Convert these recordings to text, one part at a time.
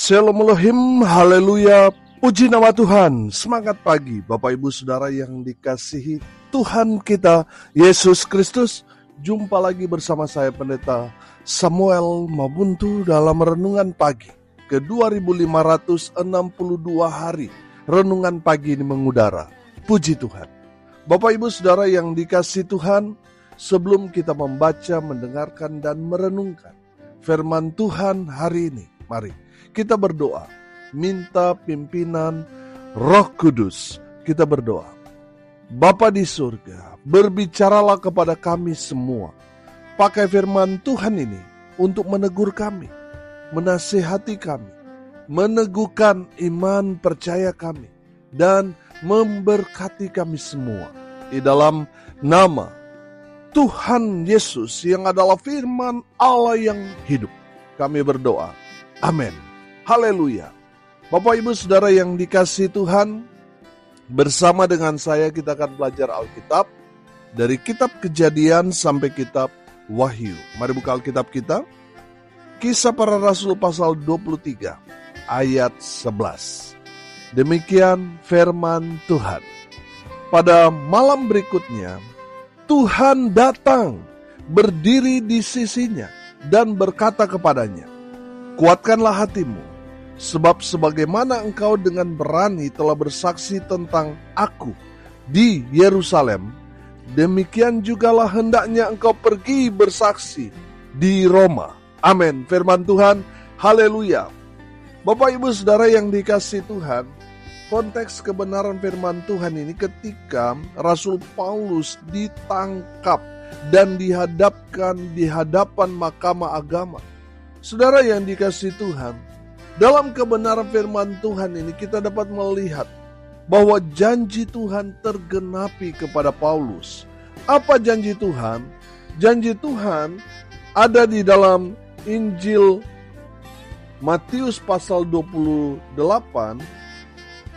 Shalom Elohim, haleluya, puji nama Tuhan. Semangat pagi Bapak Ibu Saudara yang dikasihi Tuhan kita Yesus Kristus. Jumpa lagi bersama saya Pendeta Samuel Mabuntu dalam renungan pagi ke 2562 hari. Renungan pagi ini mengudara. Puji Tuhan. Bapak Ibu Saudara yang dikasihi Tuhan, sebelum kita membaca, mendengarkan dan merenungkan firman Tuhan hari ini, mari kita berdoa, minta pimpinan Roh Kudus. Kita berdoa. Bapa di surga, berbicaralah kepada kami semua. Pakai firman Tuhan ini untuk menegur kami, menasihati kami, meneguhkan iman percaya kami, dan memberkati kami semua. Di dalam nama Tuhan Yesus yang adalah firman Allah yang hidup, kami berdoa. Amin. Haleluya. Bapak Ibu Saudara yang dikasihi Tuhan, bersama dengan saya kita akan belajar Alkitab dari kitab Kejadian sampai kitab Wahyu. Mari buka Alkitab kita. Kisah Para Rasul pasal 23 ayat 11. Demikian firman Tuhan. Pada malam berikutnya Tuhan datang berdiri di sisinya dan berkata kepadanya, "Kuatkanlah hatimu, sebab sebagaimana engkau dengan berani telah bersaksi tentang aku di Yerusalem, demikian jugalah hendaknya engkau pergi bersaksi di Roma." Amin. Firman Tuhan, haleluya. Bapak Ibu Saudara yang dikasihi Tuhan, konteks kebenaran firman Tuhan ini ketika Rasul Paulus ditangkap dan dihadapkan di hadapan mahkamah agama. Saudara yang dikasihi Tuhan, dalam kebenaran firman Tuhan ini kita dapat melihat bahwa janji Tuhan tergenapi kepada Paulus. Apa janji Tuhan? Janji Tuhan ada di dalam Injil Matius pasal 28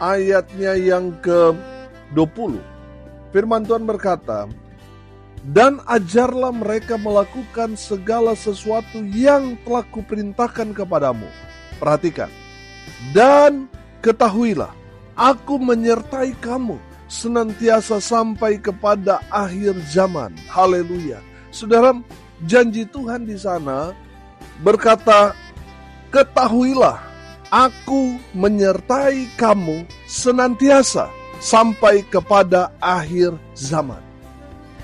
ayatnya yang ke-20. Firman Tuhan berkata, "Dan ajarlah mereka melakukan segala sesuatu yang telah kuperintahkan kepadamu." Perhatikan. "Dan ketahuilah, aku menyertai kamu senantiasa sampai kepada akhir zaman." Haleluya. Saudara, janji Tuhan di sana berkata, "Ketahuilah, aku menyertai kamu senantiasa sampai kepada akhir zaman."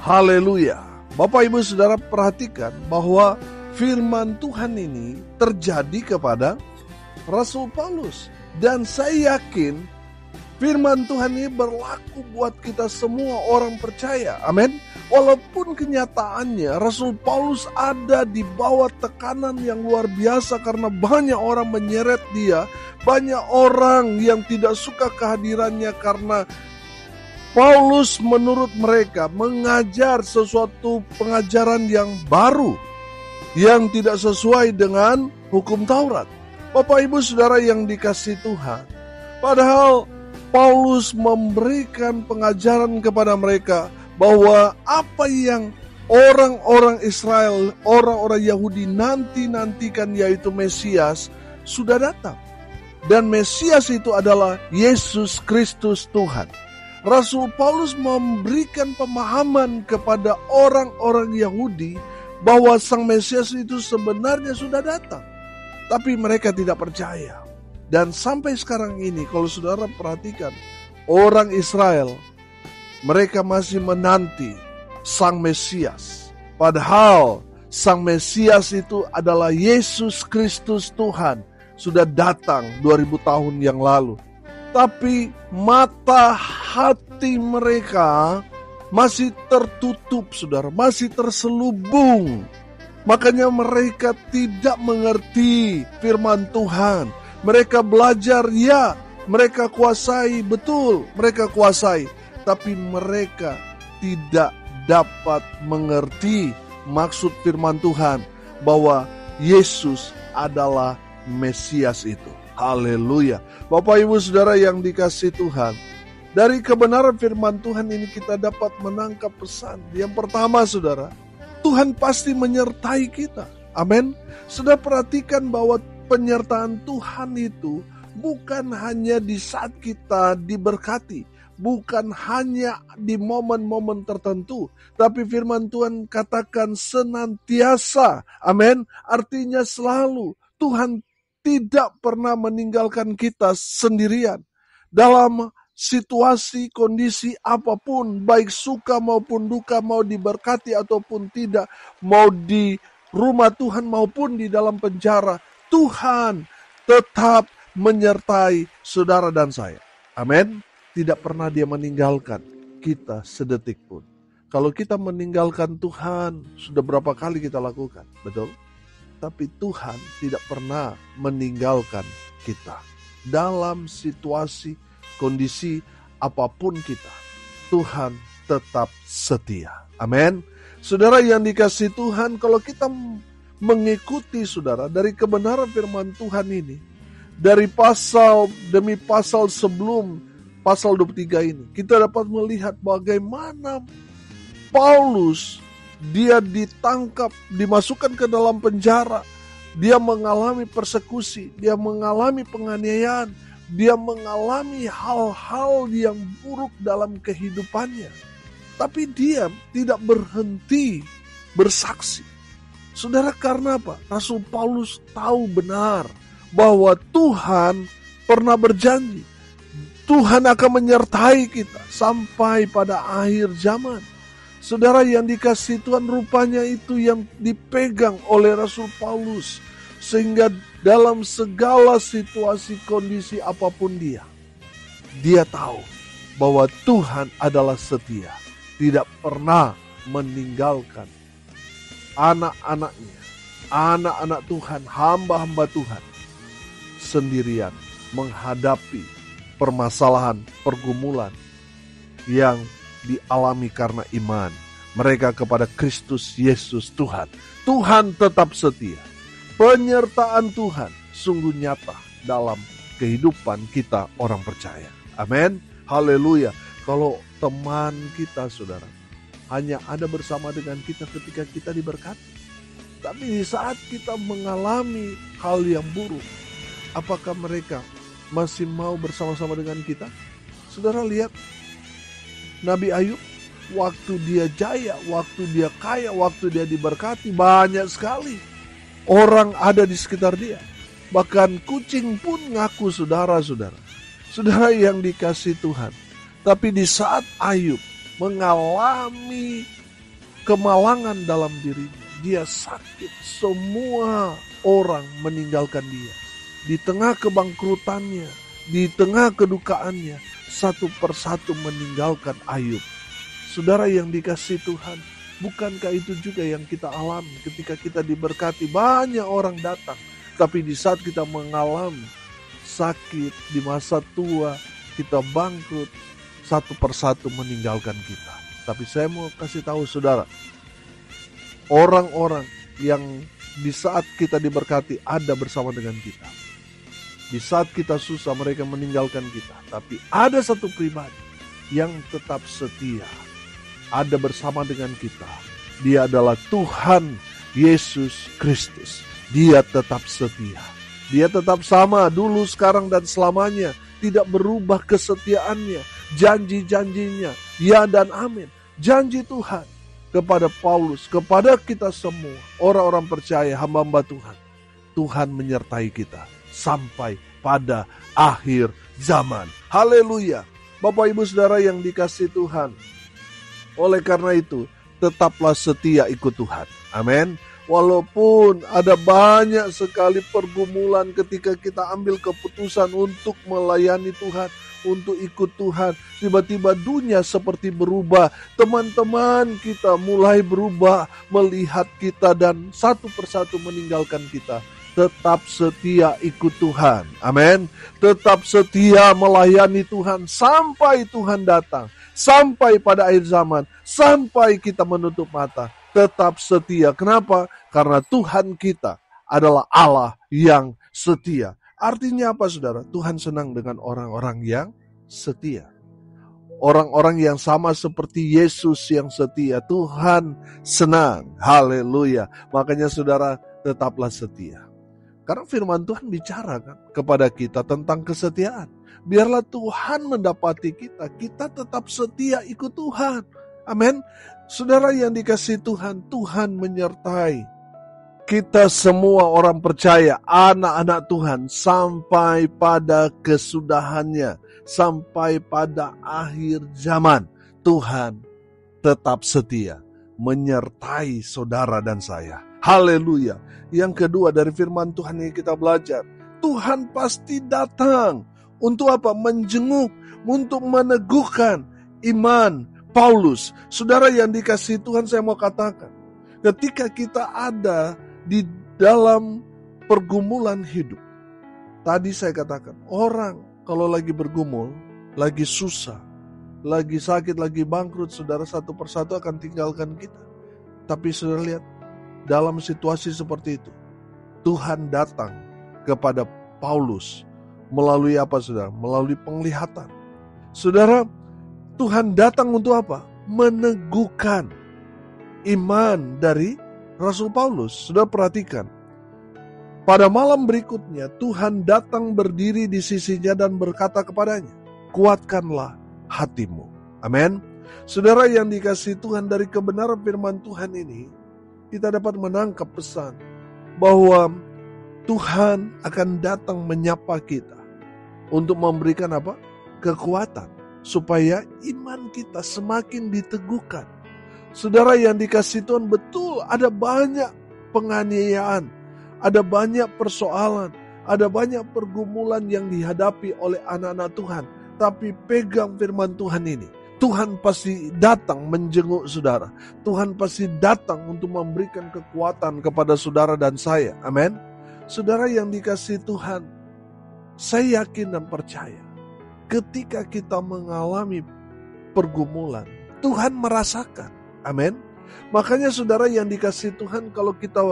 Haleluya. Bapak Ibu Saudara perhatikan bahwa firman Tuhan ini terjadi kepada Rasul Paulus. Dan saya yakin firman Tuhan ini berlaku buat kita semua orang percaya. Amin. Walaupun kenyataannya Rasul Paulus ada di bawah tekanan yang luar biasa karena banyak orang menyeret dia. Banyak orang yang tidak suka kehadirannya karena Paulus menurut mereka mengajar sesuatu pengajaran yang baru yang tidak sesuai dengan hukum Taurat. Bapak Ibu Saudara yang dikasihi Tuhan, padahal Paulus memberikan pengajaran kepada mereka bahwa apa yang orang-orang Israel, orang-orang Yahudi nantikan yaitu Mesias sudah datang. Dan Mesias itu adalah Yesus Kristus Tuhan. Rasul Paulus memberikan pemahaman kepada orang-orang Yahudi bahwa Sang Mesias itu sebenarnya sudah datang. Tapi mereka tidak percaya. Dan sampai sekarang ini kalau saudara perhatikan, orang Israel, mereka masih menanti Sang Mesias. Padahal Sang Mesias itu adalah Yesus Kristus Tuhan. Sudah datang 2000 tahun yang lalu. Tapi mata hati mereka masih tertutup, saudara, masih terselubung. Makanya mereka tidak mengerti firman Tuhan. Mereka belajar, ya, mereka kuasai, betul, mereka kuasai. Tapi mereka tidak dapat mengerti maksud firman Tuhan bahwa Yesus adalah Mesias itu. Haleluya. Bapak Ibu Saudara yang dikasihi Tuhan, dari kebenaran firman Tuhan ini kita dapat menangkap pesan. Yang pertama, saudara, Tuhan pasti menyertai kita. Amin. Sudah perhatikan bahwa penyertaan Tuhan itu bukan hanya di saat kita diberkati, bukan hanya di momen-momen tertentu, tapi firman Tuhan katakan senantiasa. Amin. Artinya selalu. Tuhan tidak pernah meninggalkan kita sendirian. Dalam situasi, kondisi apapun, baik suka maupun duka, mau diberkati ataupun tidak, mau di rumah Tuhan maupun di dalam penjara, Tuhan tetap menyertai saudara dan saya. Amin. Tidak pernah Dia meninggalkan kita sedetik pun. Kalau kita meninggalkan Tuhan, sudah berapa kali kita lakukan, betul? Tapi Tuhan tidak pernah meninggalkan kita. Dalam situasi, kondisi apapun kita, Tuhan tetap setia. Amin. Saudara yang dikasihi Tuhan, kalau kita mengikuti saudara dari kebenaran firman Tuhan ini, dari pasal demi pasal sebelum pasal 23 ini, kita dapat melihat bagaimana Paulus, dia ditangkap, dimasukkan ke dalam penjara, dia mengalami persekusi, dia mengalami penganiayaan, dia mengalami hal-hal yang buruk dalam kehidupannya. Tapi dia tidak berhenti bersaksi. Saudara, karena apa? Rasul Paulus tahu benar bahwa Tuhan pernah berjanji, Tuhan akan menyertai kita sampai pada akhir zaman. Saudara yang dikasihi Tuhan, rupanya itu yang dipegang oleh Rasul Paulus. Sehingga dalam segala situasi, kondisi apapun dia tahu bahwa Tuhan adalah setia. Tidak pernah meninggalkan anak-anaknya, anak-anak Tuhan, hamba-hamba Tuhan sendirian menghadapi permasalahan, pergumulan yang dialami karena iman mereka kepada Kristus Yesus Tuhan. Tuhan tetap setia. Penyertaan Tuhan sungguh nyata dalam kehidupan kita orang percaya. Amin. Haleluya. Kalau teman kita, saudara, hanya ada bersama dengan kita ketika kita diberkati. Tapi di saat kita mengalami hal yang buruk, apakah mereka masih mau bersama-sama dengan kita? Saudara lihat Nabi Ayub, waktu dia jaya, waktu dia kaya, waktu dia diberkati, banyak sekali orang ada di sekitar dia. Bahkan kucing pun ngaku saudara-saudara. Saudara yang dikasihi Tuhan. Tapi di saat Ayub mengalami kemalangan dalam dirinya, dia sakit, semua orang meninggalkan dia. Di tengah kebangkrutannya, di tengah kedukaannya, satu persatu meninggalkan Ayub. Saudara yang dikasihi Tuhan, bukankah itu juga yang kita alami ketika kita diberkati, banyak orang datang. Tapi di saat kita mengalami sakit, di masa tua, kita bangkrut, satu persatu meninggalkan kita. Tapi saya mau kasih tahu saudara, orang-orang yang di saat kita diberkati ada bersama dengan kita. Di saat kita susah mereka meninggalkan kita. Tapi ada satu pribadi yang tetap setia, ada bersama dengan kita. Dia adalah Tuhan Yesus Kristus. Dia tetap setia. Dia tetap sama dulu, sekarang, dan selamanya. Tidak berubah kesetiaannya, janji-janjinya, ya dan amin. Janji Tuhan kepada Paulus, kepada kita semua, orang-orang percaya, hamba-hamba Tuhan. Tuhan menyertai kita sampai pada akhir zaman. Haleluya. Bapak Ibu Saudara yang dikasihi Tuhan, oleh karena itu, tetaplah setia ikut Tuhan. Amin. Walaupun ada banyak sekali pergumulan ketika kita ambil keputusan untuk melayani Tuhan, untuk ikut Tuhan, tiba-tiba dunia seperti berubah. Teman-teman kita mulai berubah, melihat kita dan satu persatu meninggalkan kita. Tetap setia ikut Tuhan. Amin. Tetap setia melayani Tuhan sampai Tuhan datang. Sampai pada akhir zaman, sampai kita menutup mata. Tetap setia. Kenapa? Karena Tuhan kita adalah Allah yang setia. Artinya apa, saudara? Tuhan senang dengan orang-orang yang setia. Orang-orang yang sama seperti Yesus yang setia. Tuhan senang. Haleluya. Makanya saudara, tetaplah setia. Karena firman Tuhan bicara kan kepada kita tentang kesetiaan. Biarlah Tuhan mendapati kita, kita tetap setia ikut Tuhan. Amin. Saudara yang dikasihi Tuhan, Tuhan menyertai kita semua orang percaya, anak-anak Tuhan, sampai pada kesudahannya, sampai pada akhir zaman. Tuhan tetap setia menyertai saudara dan saya. Haleluya. Yang kedua dari firman Tuhan yang kita belajar, Tuhan pasti datang untuk apa? Menjenguk, untuk meneguhkan iman Paulus. Saudara yang dikasihi Tuhan, saya mau katakan, ketika kita ada di dalam pergumulan hidup, tadi saya katakan, orang kalau lagi bergumul, lagi susah, lagi sakit, lagi bangkrut, saudara satu persatu akan tinggalkan kita. Tapi saudara lihat, dalam situasi seperti itu, Tuhan datang kepada Paulus melalui apa saudara? Melalui penglihatan. Saudara, Tuhan datang untuk apa? Meneguhkan iman dari Rasul Paulus. Saudara perhatikan, pada malam berikutnya Tuhan datang berdiri di sisinya dan berkata kepadanya, kuatkanlah hatimu. Amin. Saudara yang dikasihi Tuhan, dari kebenaran firman Tuhan ini, kita dapat menangkap pesan bahwa Tuhan akan datang menyapa kita untuk memberikan apa? Kekuatan, supaya iman kita semakin diteguhkan. Saudara yang dikasihi Tuhan, betul ada banyak penganiayaan, ada banyak persoalan, ada banyak pergumulan yang dihadapi oleh anak-anak Tuhan. Tapi pegang firman Tuhan ini, Tuhan pasti datang menjenguk saudara. Tuhan pasti datang untuk memberikan kekuatan kepada saudara dan saya. Amin. Saudara yang dikasihi Tuhan, saya yakin dan percaya, ketika kita mengalami pergumulan, Tuhan merasakan. Amin. Makanya saudara yang dikasihi Tuhan, kalau kita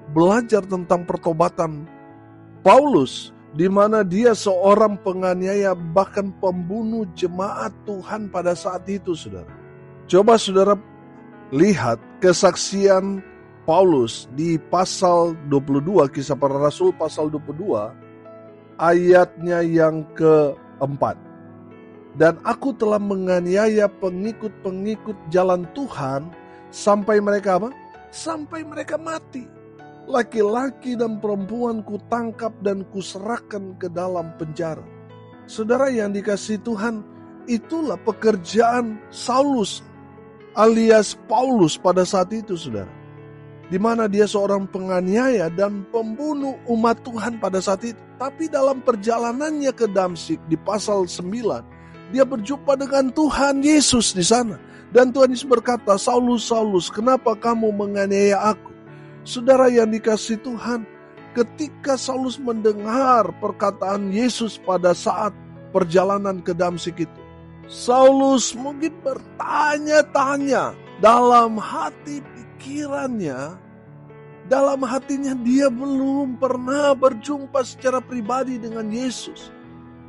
belajar tentang pertobatan Paulus, di mana dia seorang penganiaya, bahkan pembunuh jemaat Tuhan pada saat itu, saudara. Coba saudara lihat kesaksian Paulus di pasal 22, Kisah Para Rasul pasal 22, ayatnya yang keempat. Dan aku telah menganiaya pengikut-pengikut jalan Tuhan sampai mereka apa? Sampai mereka mati. Laki-laki dan perempuan kutangkap dan kuserahkan ke dalam penjara. Saudara yang dikasihi Tuhan, itulah pekerjaan Saulus alias Paulus pada saat itu, saudara. Di mana dia seorang penganiaya dan pembunuh umat Tuhan pada saat itu. Tapi dalam perjalanannya ke Damsyik di pasal 9, dia berjumpa dengan Tuhan Yesus di sana. Dan Tuhan Yesus berkata, Saulus, Saulus, kenapa kamu menganiaya aku? Saudara yang dikasihi Tuhan, ketika Saulus mendengar perkataan Yesus pada saat perjalanan ke Damsyik itu, Saulus mungkin bertanya-tanya dalam hati pikirannya, dalam hatinya dia belum pernah berjumpa secara pribadi dengan Yesus.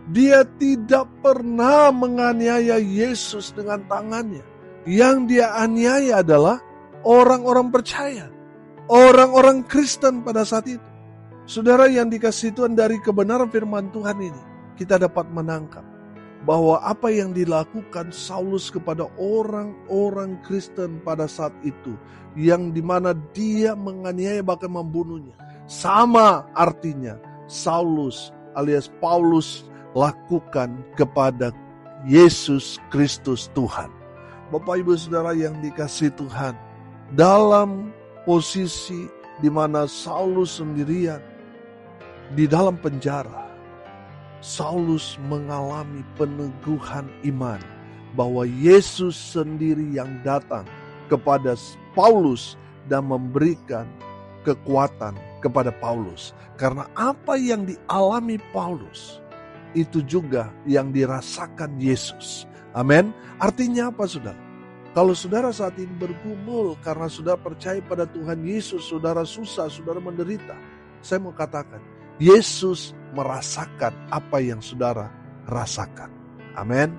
Dia tidak pernah menganiaya Yesus dengan tangannya. Yang dia aniaya adalah orang-orang percaya, orang-orang Kristen pada saat itu. Saudara yang dikasihi Tuhan, dari kebenaran firman Tuhan ini, kita dapat menangkap bahwa apa yang dilakukan Saulus kepada orang-orang Kristen pada saat itu, yang dimana dia menganiaya bahkan membunuhnya, sama artinya Saulus alias Paulus lakukan kepada Yesus Kristus Tuhan. Bapak Ibu Saudara yang dikasihi Tuhan, dalam posisi di mana Saulus sendirian di dalam penjara, Saulus mengalami peneguhan iman bahwa Yesus sendiri yang datang kepada Paulus dan memberikan kekuatan kepada Paulus. Karena apa yang dialami Paulus, itu juga yang dirasakan Yesus. Amin. Artinya apa, saudara? Kalau saudara saat ini bergumul karena saudara percaya pada Tuhan Yesus, saudara susah, saudara menderita, saya mau katakan, Yesus merasakan apa yang saudara rasakan. Amin.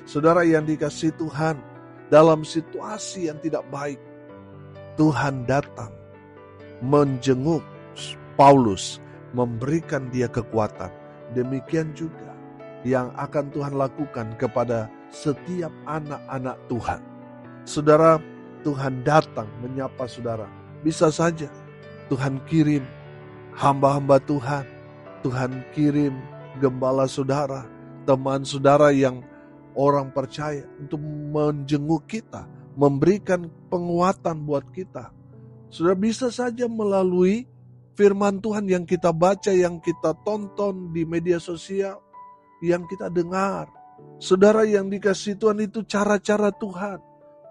Saudara yang dikasihi Tuhan, dalam situasi yang tidak baik, Tuhan datang menjenguk Paulus memberikan dia kekuatan. Demikian juga yang akan Tuhan lakukan kepada setiap anak-anak Tuhan. Saudara, Tuhan datang menyapa saudara. Bisa saja Tuhan kirim hamba-hamba Tuhan. Tuhan kirim gembala saudara, teman saudara yang orang percaya untuk menjenguk kita, memberikan penguatan buat kita. Saudara, bisa saja melalui firman Tuhan yang kita baca, yang kita tonton di media sosial, yang kita dengar. Saudara yang dikasihi Tuhan, itu cara-cara Tuhan.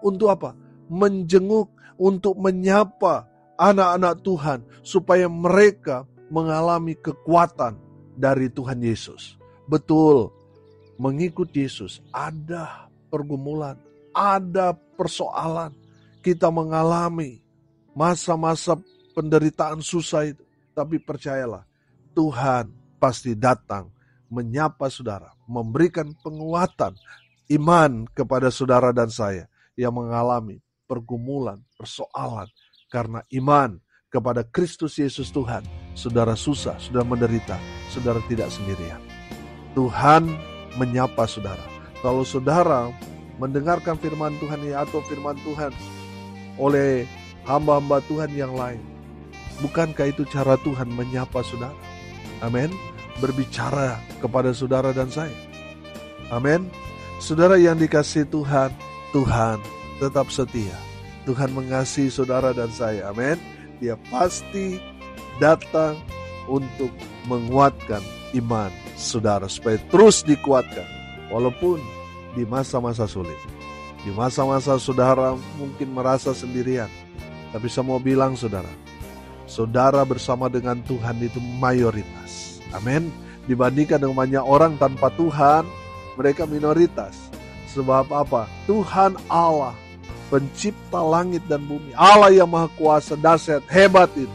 Untuk apa? Menjenguk, untuk menyapa anak-anak Tuhan, supaya mereka mengalami kekuatan dari Tuhan Yesus. Betul, mengikut Yesus ada pergumulan, ada persoalan. Kita mengalami masa-masa penderitaan susah itu. Tapi percayalah, Tuhan pasti datang menyapa saudara, memberikan penguatan iman kepada saudara dan saya yang mengalami pergumulan, persoalan. Karena iman kepada Kristus Yesus Tuhan, saudara susah, saudara menderita, saudara tidak sendirian. Tuhan menyapa saudara. Kalau saudara mendengarkan firman Tuhan atau firman Tuhan oleh hamba-hamba Tuhan yang lain, bukankah itu cara Tuhan menyapa saudara? Amin. Berbicara kepada saudara dan saya. Amin. Saudara yang dikasihi Tuhan, Tuhan tetap setia. Tuhan mengasihi saudara dan saya. Amin. Dia pasti datang untuk menguatkan iman saudara supaya terus dikuatkan walaupun di masa-masa sulit. Di masa-masa saudara mungkin merasa sendirian. Tapi saya mau bilang saudara bersama dengan Tuhan itu mayoritas. Amin. Dibandingkan dengan banyak orang tanpa Tuhan, mereka minoritas. Sebab apa? Tuhan Allah, pencipta langit dan bumi, Allah yang maha kuasa, dahsyat, hebat itu,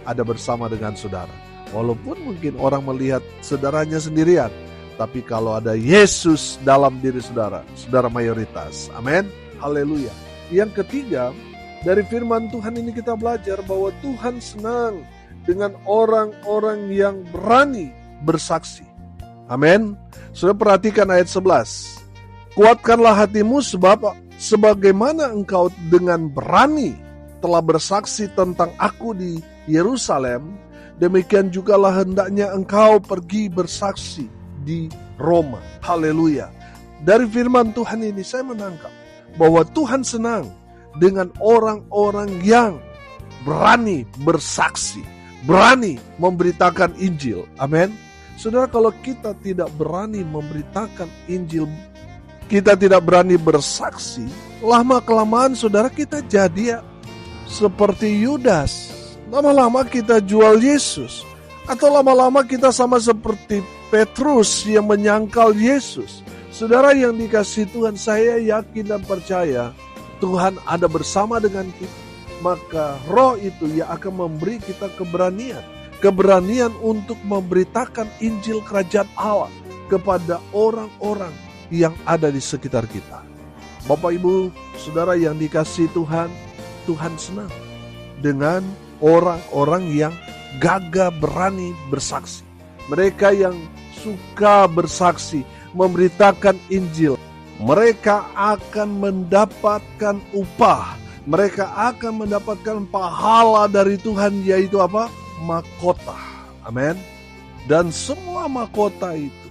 ada bersama dengan saudara. Walaupun mungkin orang melihat saudaranya sendirian, tapi kalau ada Yesus dalam diri saudara, saudara mayoritas. Amin. Haleluya. Yang ketiga, dari firman Tuhan ini kita belajar bahwa Tuhan senang dengan orang-orang yang berani bersaksi. Amin. Sudah perhatikan ayat 11. Kuatkanlah hatimu sebagaimana engkau dengan berani telah bersaksi tentang aku di Yerusalem, demikian jugalah hendaknya engkau pergi bersaksi di Roma. Haleluya. Dari firman Tuhan ini saya menangkap bahwa Tuhan senang dengan orang-orang yang berani bersaksi, berani memberitakan Injil. Amin. Saudara, kalau kita tidak berani memberitakan Injil, kita tidak berani bersaksi, lama-kelamaan saudara kita jadi seperti Yudas. Lama-lama kita jual Yesus. Atau lama-lama kita sama seperti Petrus yang menyangkal Yesus. Saudara yang dikasihi Tuhan, saya yakin dan percaya Tuhan ada bersama dengan kita. Maka Roh itu yang akan memberi kita keberanian. Keberanian untuk memberitakan Injil Kerajaan Allah kepada orang-orang yang ada di sekitar kita. Bapak, Ibu, Saudara yang dikasihi Tuhan, Tuhan senang dengan orang-orang yang gagah berani bersaksi. Mereka yang suka bersaksi, memberitakan Injil. Mereka akan mendapatkan upah. Mereka akan mendapatkan pahala dari Tuhan, yaitu apa? Mahkota. Amin. Dan semua mahkota itu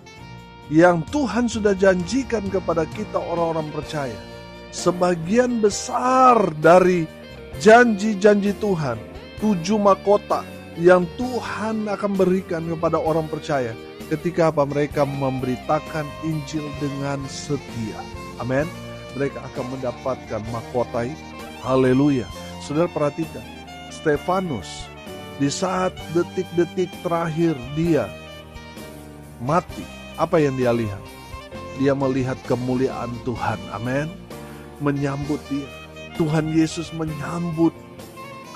yang Tuhan sudah janjikan kepada kita orang-orang percaya, sebagian besar dari janji-janji Tuhan, 7 mahkota yang Tuhan akan berikan kepada orang percaya ketika apa? Mereka memberitakan Injil dengan setia. Amin. Mereka akan mendapatkan mahkota itu. Haleluya. Saudara perhatikan, Stefanus di saat detik-detik terakhir dia mati, apa yang dia lihat? Dia melihat kemuliaan Tuhan. Amin. Menyambut dia. Tuhan Yesus menyambut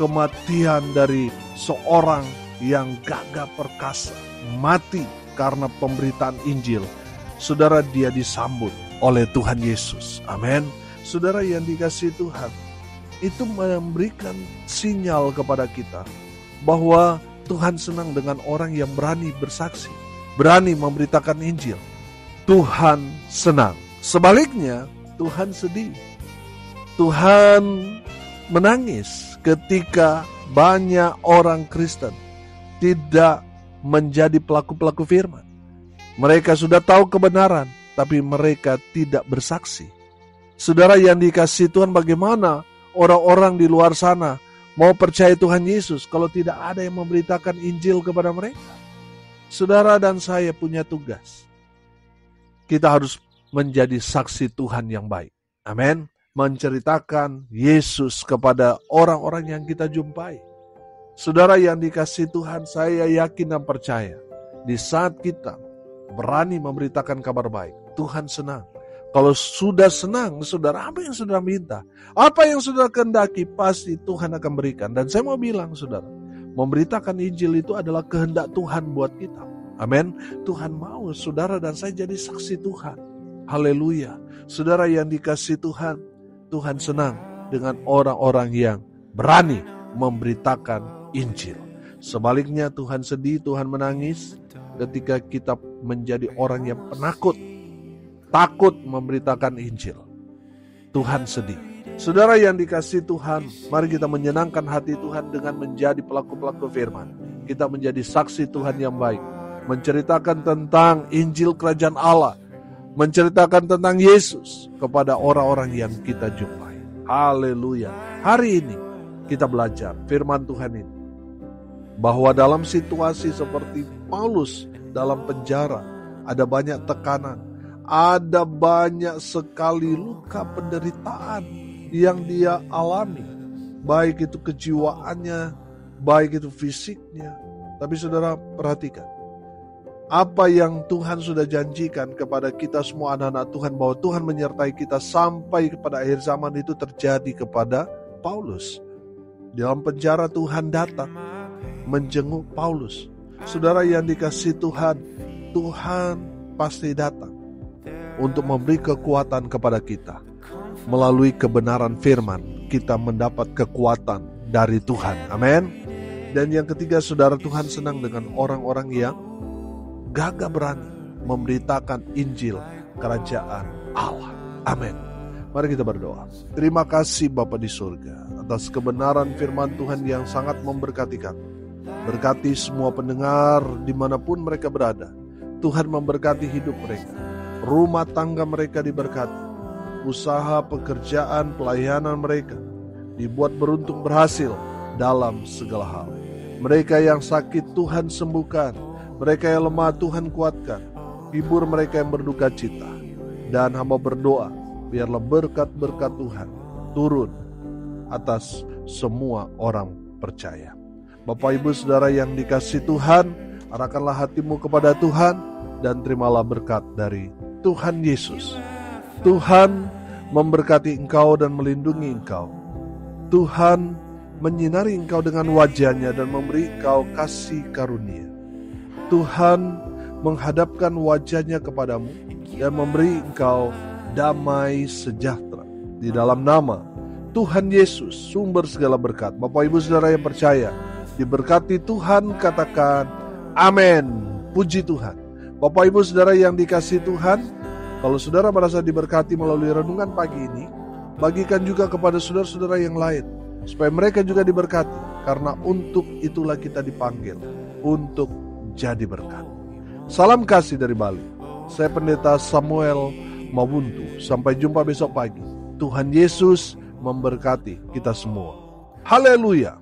kematian dari seorang yang gagah perkasa, mati karena pemberitaan Injil. Saudara, dia disambut oleh Tuhan Yesus. Amin. Saudara yang dikasihi Tuhan, itu memberikan sinyal kepada kita bahwa Tuhan senang dengan orang yang berani bersaksi, berani memberitakan Injil. Tuhan senang. Sebaliknya, Tuhan sedih. Tuhan menangis ketika banyak orang Kristen tidak menjadi pelaku-pelaku firman. Mereka sudah tahu kebenaran, tapi mereka tidak bersaksi. Saudara yang dikasihi Tuhan, bagaimana orang-orang di luar sana mau percaya Tuhan Yesus kalau tidak ada yang memberitakan Injil kepada mereka? Saudara dan saya punya tugas. Kita harus menjadi saksi Tuhan yang baik. Amin. Menceritakan Yesus kepada orang-orang yang kita jumpai. Saudara yang dikasihi Tuhan, saya yakin dan percaya, di saat kita berani memberitakan kabar baik, Tuhan senang. Kalau sudah senang, saudara, apa yang saudara minta, apa yang saudara kehendaki, pasti Tuhan akan berikan. Dan saya mau bilang, saudara, memberitakan Injil itu adalah kehendak Tuhan buat kita. Amin. Tuhan mau saudara dan saya jadi saksi Tuhan. Haleluya. Saudara yang dikasihi Tuhan, Tuhan senang dengan orang-orang yang berani memberitakan Injil. Sebaliknya, Tuhan sedih, Tuhan menangis ketika kita menjadi orang yang penakut, takut memberitakan Injil. Tuhan sedih. Saudara yang dikasihi Tuhan, mari kita menyenangkan hati Tuhan dengan menjadi pelaku-pelaku firman. Kita menjadi saksi Tuhan yang baik, menceritakan tentang Injil Kerajaan Allah, menceritakan tentang Yesus kepada orang-orang yang kita jumpai. Haleluya. Hari ini kita belajar firman Tuhan ini, bahwa dalam situasi seperti Paulus dalam penjara, ada banyak tekanan, ada banyak sekali luka penderitaan yang dia alami, baik itu kejiwaannya, baik itu fisiknya. Tapi saudara perhatikan, apa yang Tuhan sudah janjikan kepada kita semua anak-anak Tuhan, bahwa Tuhan menyertai kita sampai kepada akhir zaman, itu terjadi kepada Paulus. Dalam penjara Tuhan datang menjenguk Paulus. Saudara yang dikasihi Tuhan, Tuhan pasti datang untuk memberi kekuatan kepada kita. Melalui kebenaran firman, kita mendapat kekuatan dari Tuhan. Amin. Dan yang ketiga, saudara, Tuhan senang dengan orang-orang yang gagah berani memberitakan Injil Kerajaan Allah. Amin. Mari kita berdoa. Terima kasih Bapa di surga atas kebenaran firman Tuhan yang sangat memberkati kami. Berkati semua pendengar dimanapun mereka berada. Tuhan memberkati hidup mereka, rumah tangga mereka diberkati, usaha, pekerjaan, pelayanan mereka dibuat beruntung berhasil dalam segala hal. Mereka yang sakit Tuhan sembuhkan, mereka yang lemah Tuhan kuatkan, hibur mereka yang berduka cita. Dan hamba berdoa, biarlah berkat-berkat Tuhan turun atas semua orang percaya. Bapak Ibu Saudara yang dikasihi Tuhan, arahkanlah hatimu kepada Tuhan dan terimalah berkat dari Tuhan Yesus. Tuhan memberkati engkau dan melindungi engkau. Tuhan menyinari engkau dengan wajah-Nya dan memberi engkau kasih karunia. Tuhan menghadapkan wajah-Nya kepadamu dan memberi engkau damai sejahtera. Di dalam nama Tuhan Yesus, sumber segala berkat. Bapak Ibu Saudara yang percaya, diberkati Tuhan, katakan amin. Puji Tuhan. Bapak Ibu Saudara yang dikasihi Tuhan, kalau saudara merasa diberkati melalui renungan pagi ini, bagikan juga kepada saudara-saudara yang lain, supaya mereka juga diberkati. Karena untuk itulah kita dipanggil, untuk jadi berkat. Salam kasih dari Bali. Saya Pendeta Samuel Mawuntu. Sampai jumpa besok pagi. Tuhan Yesus memberkati kita semua. Haleluya.